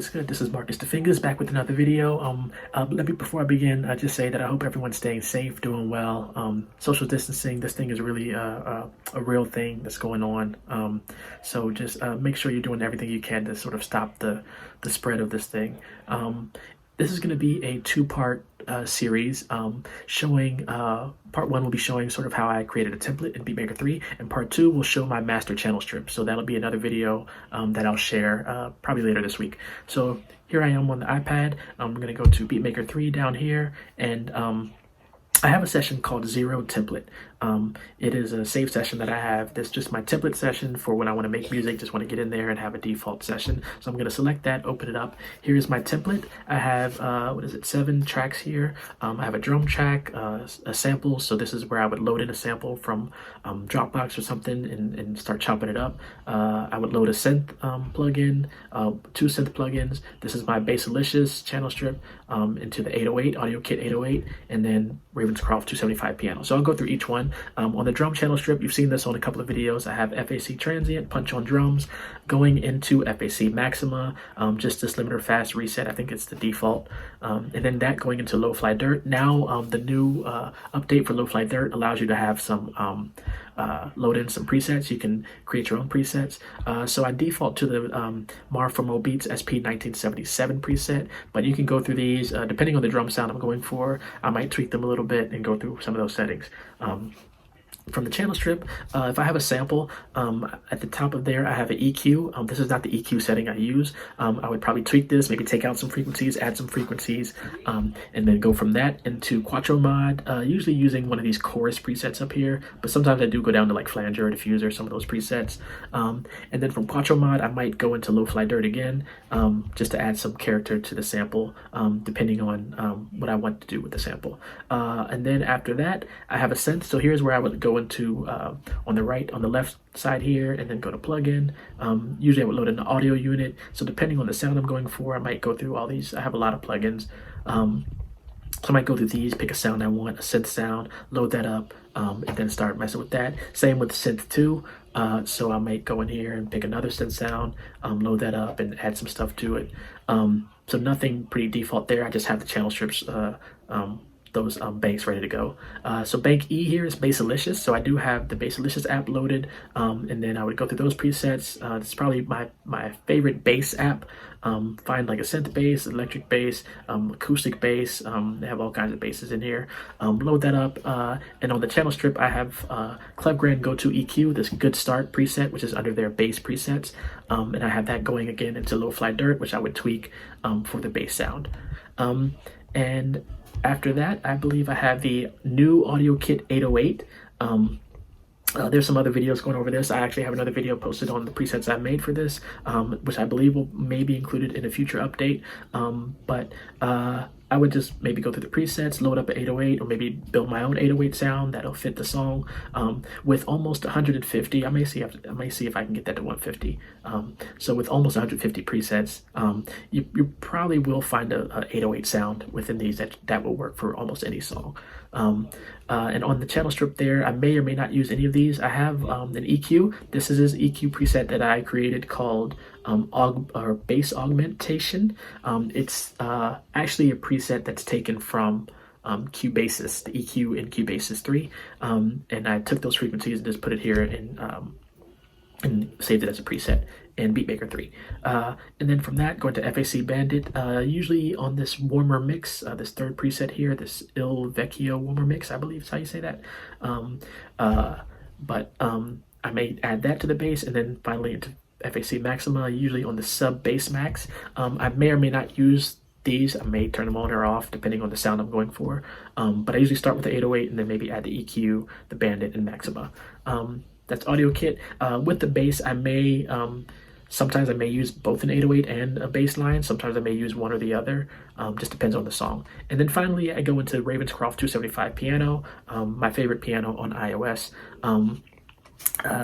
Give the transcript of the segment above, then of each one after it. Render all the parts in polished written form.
what's good? This is Marcus the Fingaz back with another video. Let me, before I begin, just say that I hope everyone's staying safe, doing well. Social distancing, this thing is really a real thing that's going on. So just make sure you're doing everything you can to sort of stop the spread of this thing. This is going to be a two-part series showing, part one will be showing sort of how I created a template in Beatmaker 3, and part two will show my master channel strip. So that'll be another video that I'll share probably later this week. So here I am on the iPad. I'm going to go to Beatmaker 3 down here, and I have a session called Zero Template. It is a save session that I have. That's just my template session for when I want to make music, just want to get in there and have a default session. So I'm going to select that, open it up. Here's my template. I have, 7 tracks here. I have a drum track, a sample. So this is where I would load in a sample from Dropbox or something and start chopping it up. I would load a synth plugin, 2 synth plugins. This is my Bassalicious channel strip into the 808, Audiokit 808, and then Ravenscroft 275 piano. So I'll go through each one. On the drum channel strip, you've seen this on a couple of videos. I have FAC transient, punch on drums, going into FAC maxima, just this limiter fast reset. I think it's the default. And then that going into low fly dirt. Now the new update for low fly dirt allows you to have some load in some presets. You can create your own presets. So I default to the Mar from Beats SP 1977 preset, but you can go through these depending on the drum sound I'm going for. I might tweak them a little bit and go through some of those settings. From the channel strip, if I have a sample, at the top of there I have an EQ. This is not the EQ setting I use. I would probably tweak this, maybe take out some frequencies, add some frequencies, and then go from that into Quattro mod, usually using one of these chorus presets up here, but sometimes I do go down to like flanger or diffuser, some of those presets. And then from Quattro mod, I might go into low fly dirt again, just to add some character to the sample, depending on what I want to do with the sample. And then after that, I have a synth. So here's where I would go into on the left side here, and then go to plugin. Usually I would load in the audio unit. So depending on the sound I'm going for, I might go through all these. I have a lot of plugins. So I might go through these, pick a sound I want, a synth sound, load that up, and then start messing with that. Same with synth 2. So I might go in here and pick another synth sound, load that up and add some stuff to it. So nothing pretty default there. I just have the channel strips, those banks ready to go. So bank E here is Bassalicious. So I do have the Bassalicious app loaded, and then I would go through those presets. It's probably my favorite bass app. Find like a synth bass, electric bass, acoustic bass. They have all kinds of basses in here. Load that up, and on the channel strip I have Clevgran Go To EQ, this Good Start preset, which is under their bass presets, and I have that going again into low fly dirt, which I would tweak for the bass sound. And after that, I believe I have the new Audiokit 808. There's some other videos going over this. I actually have another video posted on the presets I made for this, which I believe will maybe included in a future update. But I would just maybe go through the presets, load up an 808, or maybe build my own 808 sound that'll fit the song. With almost 150, I may see if I can get that to 150. So with almost 150 presets, you probably will find a 808 sound within these that will work for almost any song. And on the channel strip there, I may or may not use any of these. I have an EQ. This is this EQ preset that I created called bass augmentation. It's actually a preset that's taken from Cubasis, the EQ in Cubasis 3, and I took those frequencies and just put it here and saved it as a preset in Beatmaker 3. And then from that, going to FAC Bandit, usually on this warmer mix, this third preset here, this Il Vecchio warmer mix, I believe is how you say that. I may add that to the bass, and then finally into FAC Maxima, usually on the sub bass max. I may or may not use these. I may turn them on or off depending on the sound I'm going for. But I usually start with the 808 and then maybe add the EQ, the Bandit, and Maxima. That's Audiokit. With the bass, I may sometimes I may use both an 808 and a bass line. Sometimes I may use one or the other. Just depends on the song. And then finally, I go into Ravenscroft 275 piano, my favorite piano on iOS.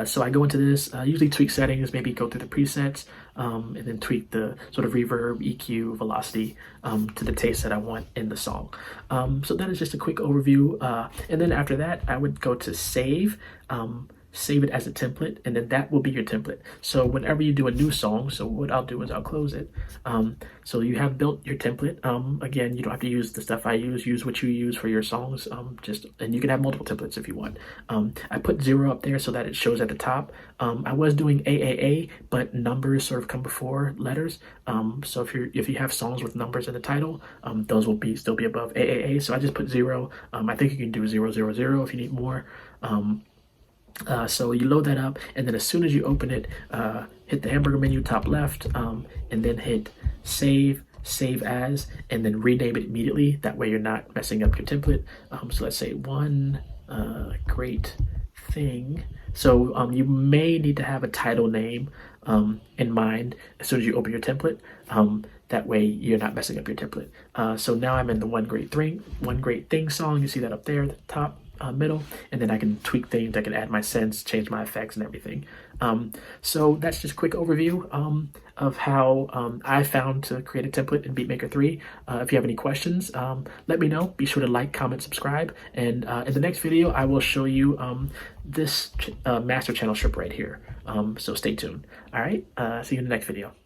So I go into this, usually tweak settings, maybe go through the presets, and then tweak the sort of reverb, EQ, velocity to the taste that I want in the song. So that is just a quick overview. And then after that, I would go to save. save it as a template, and then that will be your template. So whenever you do a new song, so what I'll do is I'll close it. So you have built your template. Again, you don't have to use the stuff I use what you use for your songs. And you can have multiple templates if you want. I put 0 up there so that it shows at the top. I was doing AAA, but numbers sort of come before letters. So if you have songs with numbers in the title, those will still be above AAA. So I just put 0. I think you can do 000 if you need more. So you load that up, and then as soon as you open it, hit the hamburger menu top left, and then hit save as, and then rename it immediately. That way you're not messing up your template. So let's say one great thing. So you may need to have a title name in mind as soon as you open your template. That way you're not messing up your template. So now I'm in the one great thing song. You see that up there at the top. Middle, and then I can tweak things. I can add my synths, change my effects and everything. So that's just a quick overview of how I found to create a template in Beatmaker 3. If you have any questions, let me know. Be sure to like, comment, subscribe, and in the next video I will show you this master channel strip right here. So stay tuned. All right, see you in the next video.